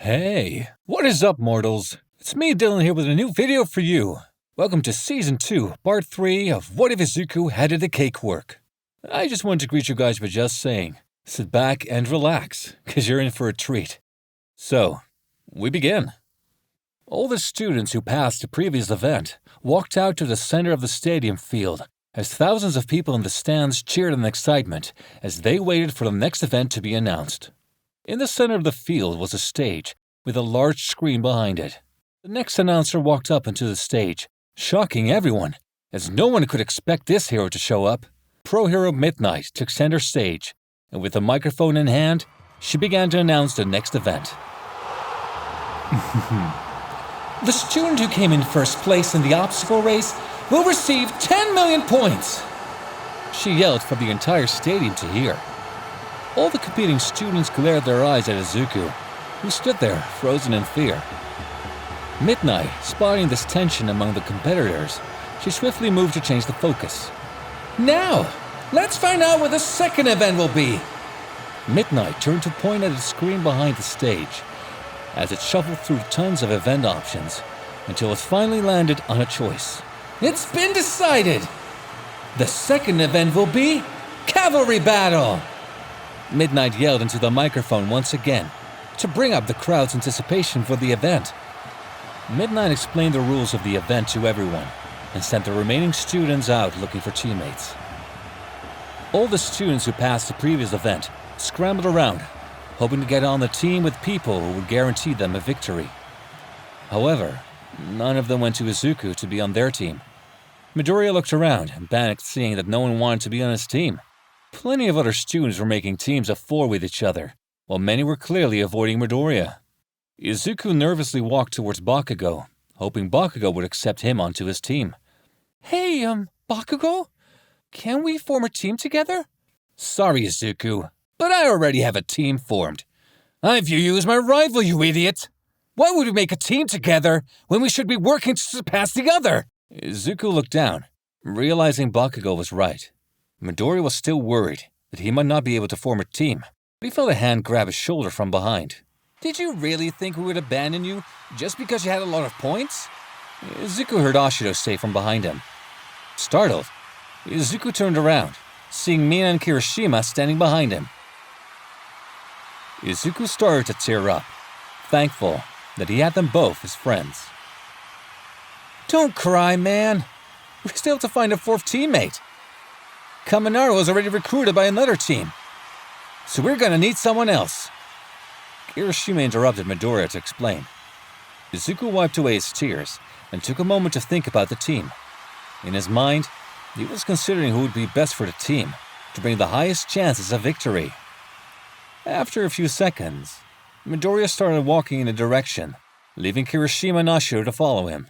Hey, what is up, mortals? It's me, Dylan, here with a new video for you. Welcome to Season 2, Part 3 of What If Izuku Had a Decay Quirk. I just wanted to greet you guys by just saying, sit back and relax, because you're in for a treat. So, we begin. All the students who passed the previous event walked out to the center of the stadium field as thousands of people in the stands cheered in excitement as they waited for the next event to be announced. In the center of the field was a stage with a large screen behind it. The next announcer walked up onto the stage, shocking everyone, as no one could expect this hero to show up. Pro Hero Midnight took center stage, and with a microphone in hand, she began to announce the next event. The student who came in first place in the obstacle race will receive 10 million points! She yelled for the entire stadium to hear. All the competing students glared their eyes at Izuku, who stood there, frozen in fear. Midnight, spotting this tension among the competitors, she swiftly moved to change the focus. Now, let's find out what the second event will be! Midnight turned to point at the screen behind the stage, as it shuffled through tons of event options, until it finally landed on a choice. It's been decided! The second event will be Cavalry Battle! Midnight yelled into the microphone once again, to bring up the crowd's anticipation for the event. Midnight explained the rules of the event to everyone, and sent the remaining students out looking for teammates. All the students who passed the previous event scrambled around, hoping to get on the team with people who would guarantee them a victory. However, none of them went to Izuku to be on their team. Midoriya looked around and panicked, seeing that no one wanted to be on his team. Plenty of other students were making teams of 4 with each other, while many were clearly avoiding Midoriya. Izuku nervously walked towards Bakugo, hoping Bakugo would accept him onto his team. Hey, Bakugo? Can we form a team together? Sorry, Izuku, but I already have a team formed. I view you as my rival, you idiot! Why would we make a team together when we should be working to surpass the other? Izuku looked down, realizing Bakugo was right. Midoriya was still worried that he might not be able to form a team, but he felt a hand grab his shoulder from behind. Did you really think we would abandon you just because you had a lot of points? Izuku heard Ashido say from behind him. Startled, Izuku turned around, seeing Mina and Kirishima standing behind him. Izuku started to tear up, thankful that he had them both as friends. Don't cry, man. We still have to find a 4th teammate. Kaminari was already recruited by another team, so we're gonna need someone else. Kirishima interrupted Midoriya to explain. Izuku wiped away his tears and took a moment to think about the team. In his mind, he was considering who would be best for the team to bring the highest chances of victory. After a few seconds, Midoriya started walking in a direction, leaving Kirishima and Ashido to follow him.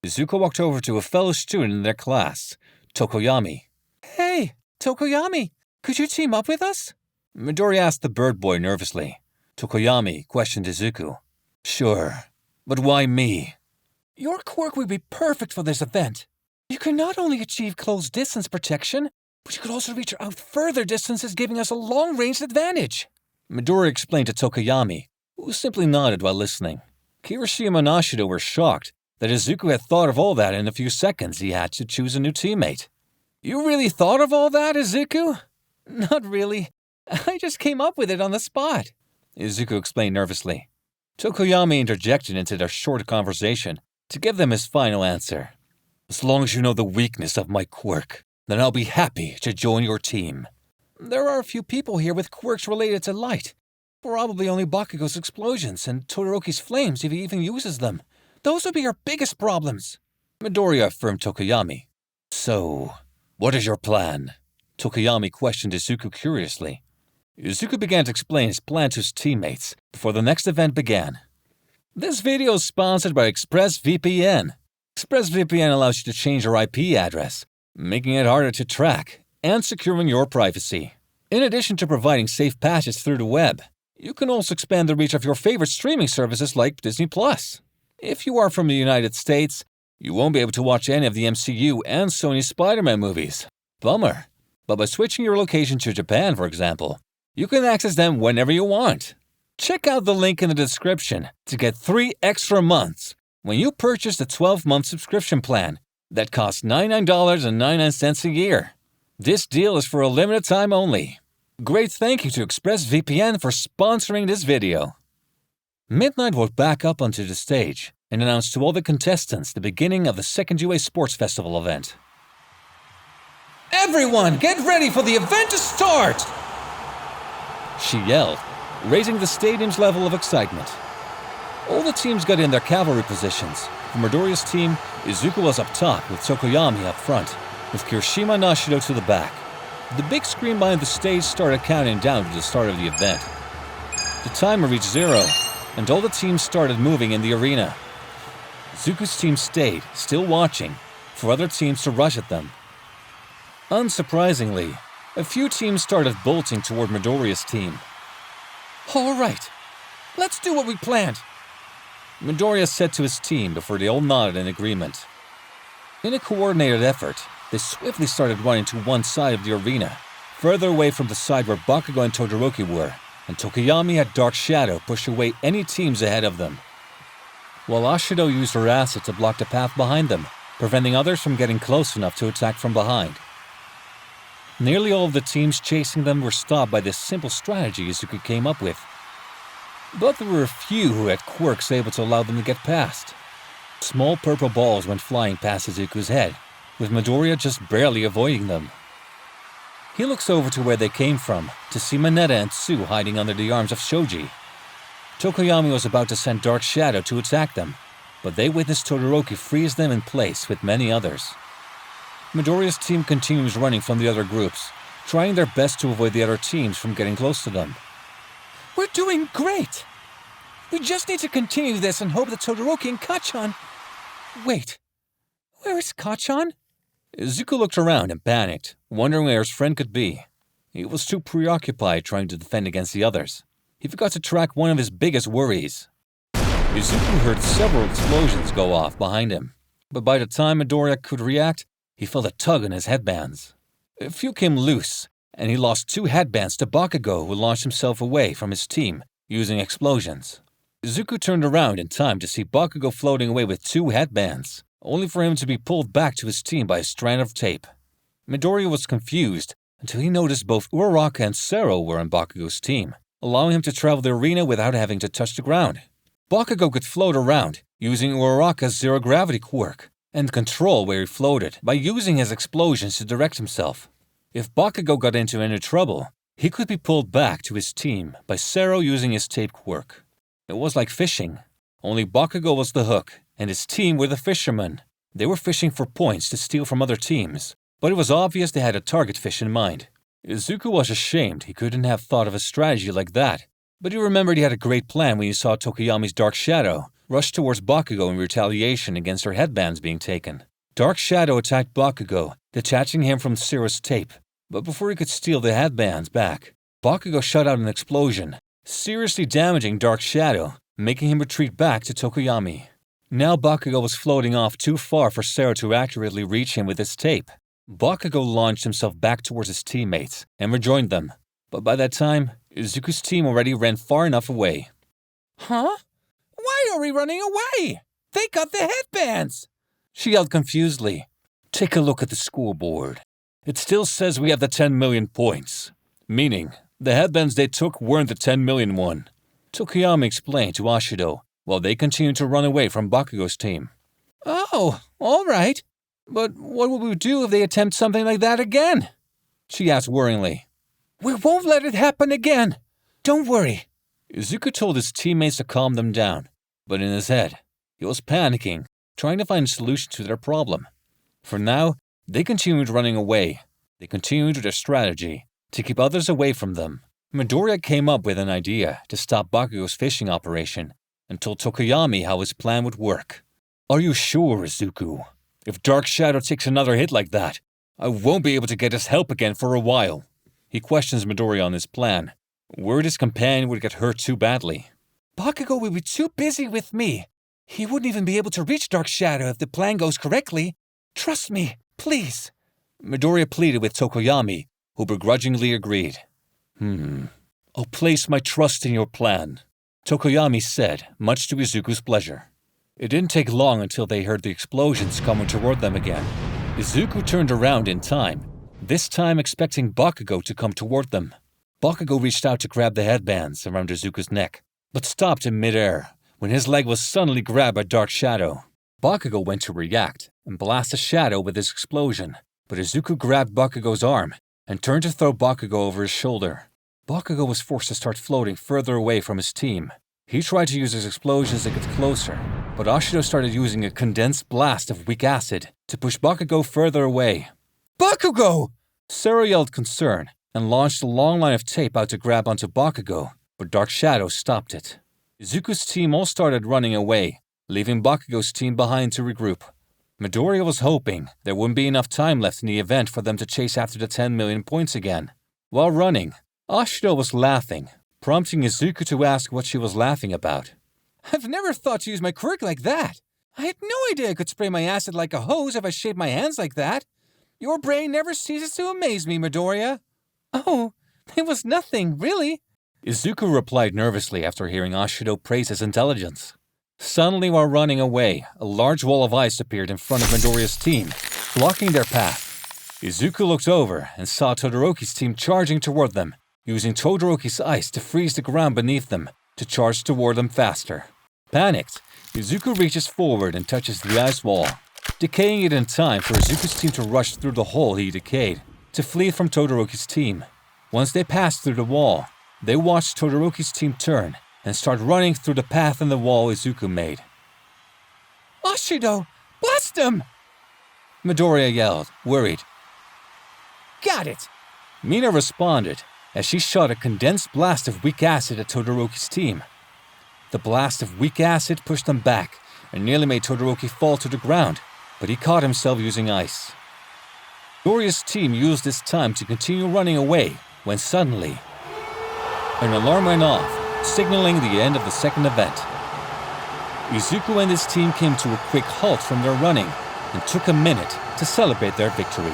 Izuku walked over to a fellow student in their class, Tokoyami. Hey, Tokoyami, could you team up with us? Midoriya asked the bird boy nervously. Tokoyami questioned Izuku. Sure, but why me? Your quirk would be perfect for this event. You can not only achieve close distance protection, but you could also reach out further distances, giving us a long-range advantage. Midoriya explained to Tokoyami, who simply nodded while listening. Kirishima and Ashido were shocked that Izuku had thought of all that in a few seconds he had to choose a new teammate. You really thought of all that, Izuku? Not really. I just came up with it on the spot, Izuku explained nervously. Tokoyami interjected into their short conversation to give them his final answer. As long as you know the weakness of my quirk, then I'll be happy to join your team. There are a few people here with quirks related to light. Probably only Bakugo's explosions and Todoroki's flames if he even uses them. Those would be our biggest problems, Midoriya affirmed Tokoyami. So, what is your plan? Tokoyami questioned Izuku curiously. Izuku began to explain his plan to his teammates before the next event began. This video is sponsored by ExpressVPN. ExpressVPN allows you to change your IP address, making it harder to track and securing your privacy. In addition to providing safe passage through the web, you can also expand the reach of your favorite streaming services like Disney+. If you are from the United States, you won't be able to watch any of the MCU and Sony Spider-Man movies. Bummer. But by switching your location to Japan, for example, you can access them whenever you want. Check out the link in the description to get 3 extra months when you purchase the 12-month subscription plan that costs $99.99 a year. This deal is for a limited time only. Great thank you to ExpressVPN for sponsoring this video. Midnight walked back up onto the stage and announced to all the contestants the beginning of the second UA Sports Festival event. "Everyone, get ready for the event to start!" she yelled, raising the stadium's level of excitement. All the teams got in their cavalry positions. For Midoriya's team, Izuku was up top with Tokoyami up front, with Kirishima and Ashido to the back. The big screen behind the stage started counting down to the start of the event. The timer reached 0, and all the teams started moving in the arena. Izuku's team stayed, still watching, for other teams to rush at them. Unsurprisingly, a few teams started bolting toward Midoriya's team. "All right, let's do what we planned," Midoriya said to his team before they all nodded in agreement. In a coordinated effort, they swiftly started running to one side of the arena, further away from the side where Bakugo and Todoroki were, and Tokoyami had Dark Shadow push away any teams ahead of them, while Ashido used her acid to block the path behind them, preventing others from getting close enough to attack from behind. Nearly all of the teams chasing them were stopped by this simple strategy Izuku came up with. But there were a few who had quirks able to allow them to get past. Small purple balls went flying past Izuku's head, with Midoriya just barely avoiding them. He looks over to where they came from to see Mineta and Tsu hiding under the arms of Shoji. Tokoyami was about to send Dark Shadow to attack them, but they witnessed Todoroki freeze them in place with many others. Midoriya's team continues running from the other groups, trying their best to avoid the other teams from getting close to them. "We're doing great! We just need to continue this and hope that Todoroki and Kacchan..." "Wait, where is Kacchan?" Izuku looked around and panicked, wondering where his friend could be. He was too preoccupied trying to defend against the others. He forgot to track one of his biggest worries. Izuku heard several explosions go off behind him, but by the time Midoriya could react, he felt a tug on his headbands. A few came loose, and he lost 2 headbands to Bakugo, who launched himself away from his team using explosions. Izuku turned around in time to see Bakugo floating away with 2 headbands, only for him to be pulled back to his team by a strand of tape. Midoriya was confused until he noticed both Uraraka and Sero were on Bakugo's team, allowing him to travel the arena without having to touch the ground. Bakugo could float around using Uraraka's zero-gravity quirk, and control where he floated by using his explosions to direct himself. If Bakugo got into any trouble, he could be pulled back to his team by Sero using his tape quirk. It was like fishing, only Bakugo was the hook, and his team were the fishermen. They were fishing for points to steal from other teams, but it was obvious they had a target fish in mind. Izuku was ashamed he couldn't have thought of a strategy like that, but he remembered he had a great plan when he saw Tokoyami's Dark Shadow rush towards Bakugo in retaliation against her headbands being taken. Dark Shadow attacked Bakugo, detaching him from Sero's tape, but before he could steal the headbands back, Bakugo shot out an explosion, seriously damaging Dark Shadow, making him retreat back to Tokoyami. Now Bakugo was floating off too far for Sero to accurately reach him with his tape. Bakugo launched himself back towards his teammates and rejoined them, but by that time, Izuku's team already ran far enough away. "Huh? Why are we running away? They got the headbands!" she yelled confusedly. "Take a look at the scoreboard. It still says we have the 10 million points, meaning the headbands they took weren't the 10 million one," Tokoyami explained to Ashido, while they continued to run away from Bakugo's team. "Oh, all right. But what will we do if they attempt something like that again?" she asked worryingly. "We won't let it happen again. Don't worry." Izuku told his teammates to calm them down, but in his head, he was panicking, trying to find a solution to their problem. For now, they continued running away. They continued their strategy to keep others away from them. Midoriya came up with an idea to stop Bakugo's fishing operation and told Tokoyami how his plan would work. "Are you sure, Izuku? If Dark Shadow takes another hit like that, I won't be able to get his help again for a while." He questions Midoriya on his plan, worried his companion would get hurt too badly. "Bakugo will be too busy with me. He wouldn't even be able to reach Dark Shadow if the plan goes correctly. Trust me, please," Midoriya pleaded with Tokoyami, who begrudgingly agreed. I'll place my trust in your plan," Tokoyami said, much to Izuku's pleasure. It didn't take long until they heard the explosions coming toward them again. Izuku turned around in time, this time expecting Bakugo to come toward them. Bakugo reached out to grab the headbands around Izuku's neck, but stopped in midair when his leg was suddenly grabbed by Dark Shadow. Bakugo went to react and blast the shadow with his explosion, but Izuku grabbed Bakugo's arm and turned to throw Bakugo over his shoulder. Bakugo was forced to start floating further away from his team. He tried to use his explosions to get closer, but Ashido started using a condensed blast of weak acid to push Bakugo further away. Bakugo! Sero yelled concern and launched a long line of tape out to grab onto Bakugo, but Dark Shadow stopped it. Izuku's team all started running away, leaving Bakugo's team behind to regroup. Midoriya was hoping there wouldn't be enough time left in the event for them to chase after the 10 million points again. While running, Ashido was laughing, prompting Izuku to ask what she was laughing about. I've never thought to use my quirk like that. I had no idea I could spray my acid like a hose if I shaped my hands like that. Your brain never ceases to amaze me, Midoriya. Oh, it was nothing, really. Izuku replied nervously after hearing Ashido praise his intelligence. Suddenly, while running away, a large wall of ice appeared in front of Midoriya's team, blocking their path. Izuku looked over and saw Todoroki's team charging toward them, using Todoroki's ice to freeze the ground beneath them to charge toward them faster. Panicked, Izuku reaches forward and touches the ice wall, decaying it in time for Izuku's team to rush through the hole he decayed, to flee from Todoroki's team. Once they passed through the wall, they watched Todoroki's team turn and start running through the path in the wall Izuku made. Ashido! Blast him! Midoriya yelled, worried. Got it! Mina responded as she shot a condensed blast of weak acid at Todoroki's team. The blast of weak acid pushed them back and nearly made Todoroki fall to the ground, but he caught himself using ice. Midoriya's team used this time to continue running away when suddenly an alarm went off, signaling the end of the second event. Izuku and his team came to a quick halt from their running and took a minute to celebrate their victory.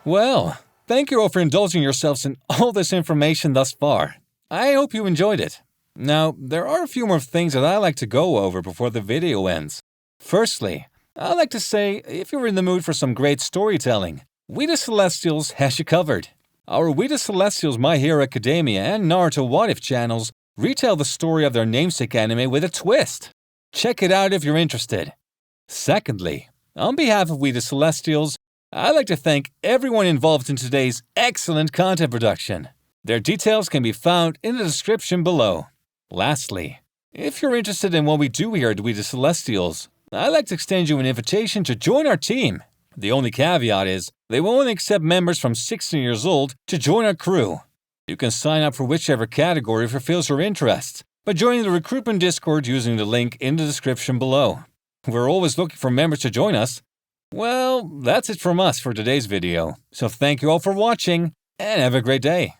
Well, thank you all for indulging yourselves in all this information thus far. I hope you enjoyed it. Now, there are a few more things that I like to go over before the video ends. Firstly, I like to say, if you're in the mood for some great storytelling, We the Celestials has you covered. Our We the Celestials My Hero Academia and Naruto What If channels retell the story of their namesake anime with a twist. Check it out if you're interested. Secondly, on behalf of We the Celestials, I'd like to thank everyone involved in today's excellent content production. Their details can be found in the description below. Lastly, if you're interested in what we do here at We the Celestials, I'd like to extend you an invitation to join our team. The only caveat is, they will only accept members from 16 years old to join our crew. You can sign up for whichever category fulfills your interests by joining the recruitment Discord using the link in the description below. We're always looking for members to join us. Well, that's it from us for today's video, so thank you all for watching, and have a great day.